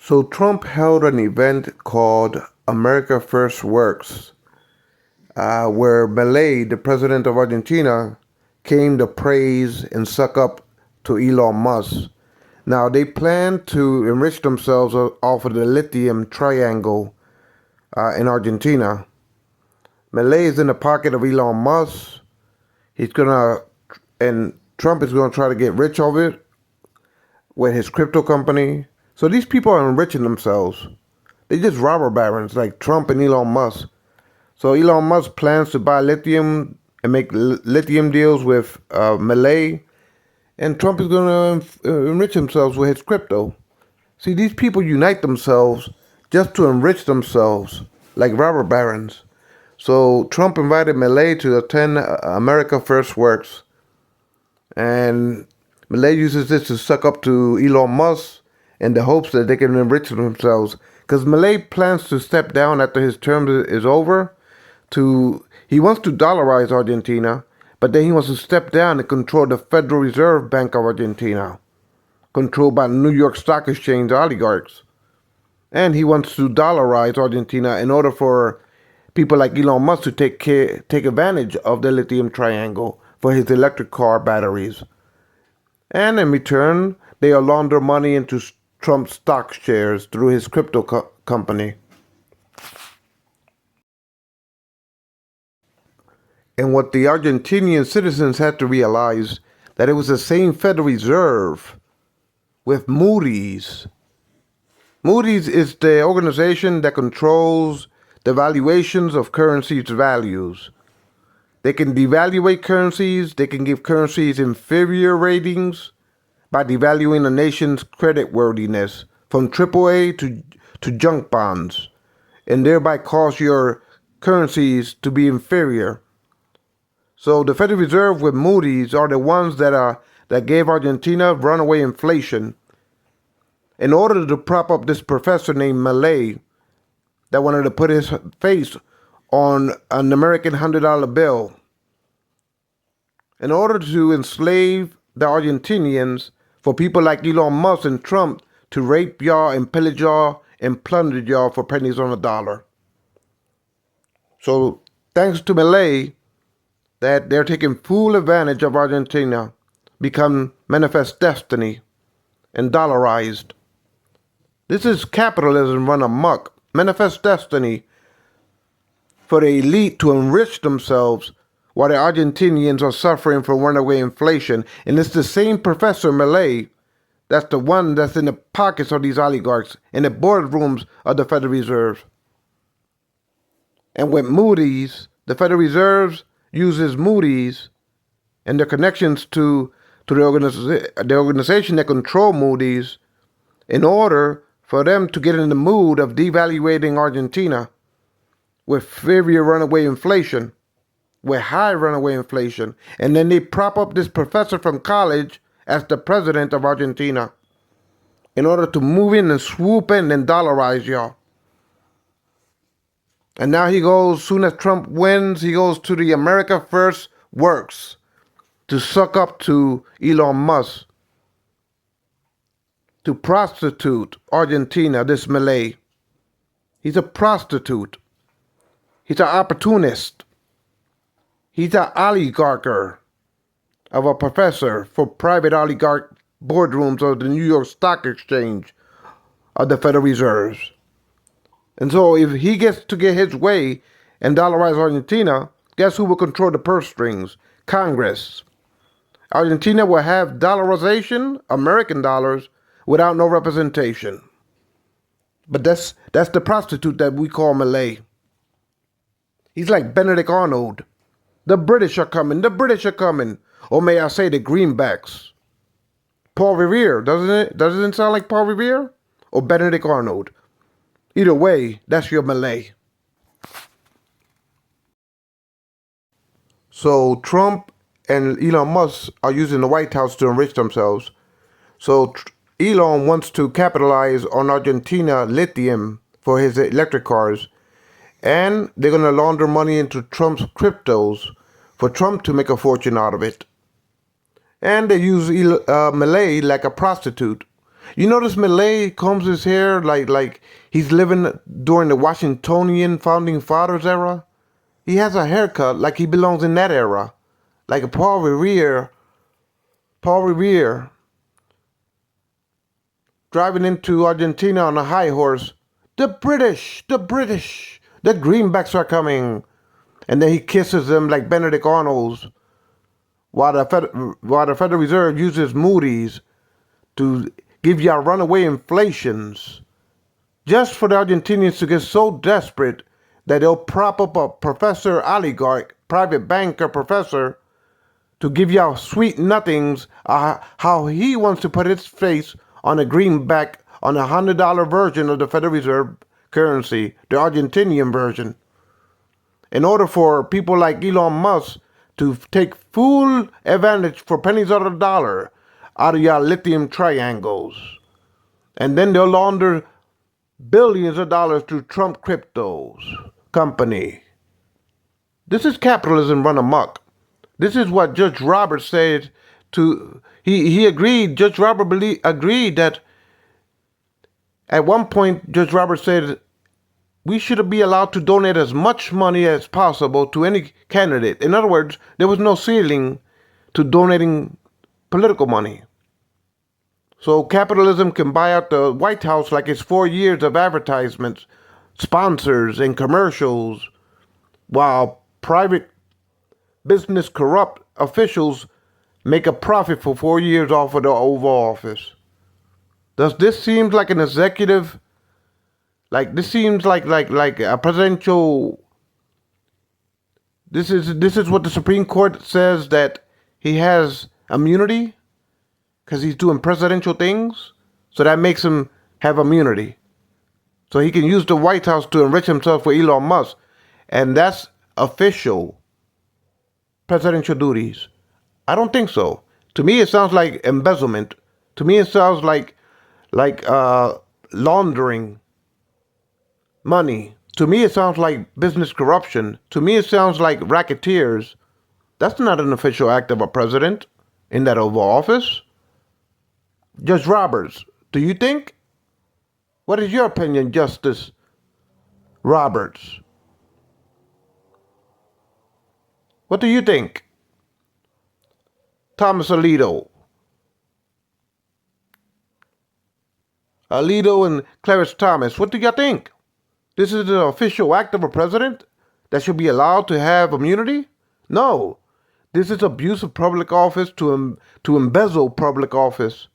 So Trump held an event called America First Works, where Milei, the president of Argentina, came to praise and suck up to Elon Musk. Now they plan to enrich themselves off of the lithium triangle in Argentina. Milei is in the pocket of Elon Musk. And Trump is gonna try to get rich of it with his crypto company. So these people are enriching themselves. They just robber barons like Trump and Elon Musk. So Elon Musk plans to buy lithium and make lithium deals with Milei, and Trump is going to enrich himself with his crypto. See, these people unite themselves just to enrich themselves like robber barons. So Trump invited Milei to attend America First Works, and Milei uses this to suck up to Elon Musk in the hopes that they can enrich themselves. Because Milei plans to step down after his term is over. He wants to dollarize Argentina, but then he wants to step down and control the Federal Reserve Bank of Argentina, controlled by New York Stock Exchange oligarchs. And he wants to dollarize Argentina in order for people like Elon Musk to take advantage of the lithium triangle for his electric car batteries. And in return, they'll launder money into Trump's stock shares through his crypto company. And what the Argentinian citizens had to realize, that it was the same Federal Reserve with Moody's. Moody's is the organization that controls the valuations of currencies' values. They can devaluate currencies. They can give currencies inferior ratings by devaluing a nation's creditworthiness from AAA to junk bonds, and thereby cause your currencies to be inferior. So the Federal Reserve with Moody's are the ones that gave Argentina runaway inflation in order to prop up this professor named Milei that wanted to put his face on an American $100 bill in order to enslave the Argentinians for people like Elon Musk and Trump to rape y'all and pillage y'all and plunder y'all for pennies on a dollar. So thanks to Milei, that they're taking full advantage of Argentina, become manifest destiny, and dollarized. This is capitalism run amok, manifest destiny for the elite to enrich themselves while the Argentinians are suffering from runaway inflation. And it's the same Professor Milei that's the one that's in the pockets of these oligarchs, in the boardrooms of the Federal Reserve. And with Moody's, the Federal Reserve uses Moody's and their connections to the organization that control Moody's in order for them to get in the mood of devaluating Argentina with severe runaway inflation, with high runaway inflation. And then they prop up this professor from college as the president of Argentina in order to move in and swoop in and dollarize y'all. And now he goes, soon as Trump wins, he goes to the America First Works to suck up to Elon Musk, to prostitute Argentina, this Milei. He's a prostitute. He's an opportunist. He's an oligarcher of a professor for private oligarch boardrooms of the New York Stock Exchange of the Federal Reserves. And so if he gets to get his way and dollarize Argentina, guess who will control the purse strings? Congress. Argentina will have dollarization, American dollars, without no representation. But that's the prostitute that we call Milei. He's like Benedict Arnold. The British are coming. The British are coming. Or may I say the greenbacks. Paul Revere, doesn't it? Doesn't it sound like Paul Revere? Or Benedict Arnold? Either way, that's your Milei. So Trump and Elon Musk are using the White House to enrich themselves. So Elon wants to capitalize on Argentina lithium for his electric cars. And they're going to launder money into Trump's cryptos for Trump to make a fortune out of it. And they use Milei like a prostitute. You notice Millet combs his hair like he's living during the Washingtonian founding fathers era? He has a haircut like he belongs in that era. Like a Paul Revere driving into Argentina on a high horse. The British, the greenbacks are coming. And then he kisses them like Benedict Arnolds while the Federal Reserve uses Moody's to give you runaway inflations just for the Argentinians to get so desperate that they'll prop up a professor oligarch, private banker professor, to give y'all sweet nothings how he wants to put his face on a greenback on a $100 version of the Federal Reserve currency, the Argentinian version. In order for people like Elon Musk to take full advantage for pennies on the dollar out of your lithium triangles. And then they'll launder billions of dollars through Trump Crypto's company. This is capitalism run amok. This is what Judge Roberts said to, he agreed, Judge Roberts agreed that at one point Judge Roberts said we should be allowed to donate as much money as possible to any candidate. In other words, there was no ceiling to donating political money. So capitalism can buy out the White House like it's 4 years of advertisements, sponsors, and commercials, while private business corrupt officials make a profit for 4 years off of the Oval Office. Does this seem like an executive? Like this seems like a presidential. This is what the Supreme Court says, that he has immunity because he's doing presidential things. So that makes him have immunity. So he can use the White House to enrich himself for Elon Musk, and that's official presidential duties. I don't think so. To me, it sounds like embezzlement. To me, it sounds like laundering money. To me, it sounds like business corruption. To me, it sounds like racketeers. That's not an official act of a president in that Oval Office. Judge Roberts, do you think? What is your opinion, Justice Roberts? What do you think? Thomas Alito and Clarence Thomas, what do you think? This is an official act of a president that should be allowed to have immunity? No. This is abuse of public office to embezzle public office,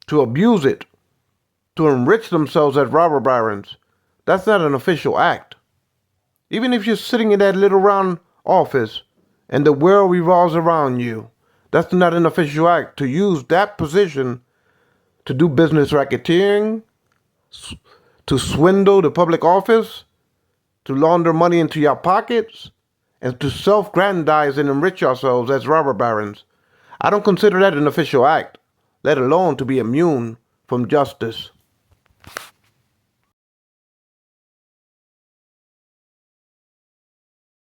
to abuse it, to enrich themselves as robber barons. That's not an official act. Even if you're sitting in that little round office and the world revolves around you, that's not an official act to use that position to do business racketeering, to swindle the public office, to launder money into your pockets, and to self-grandize and enrich yourselves as robber barons. I don't consider that an official act, let alone to be immune from justice.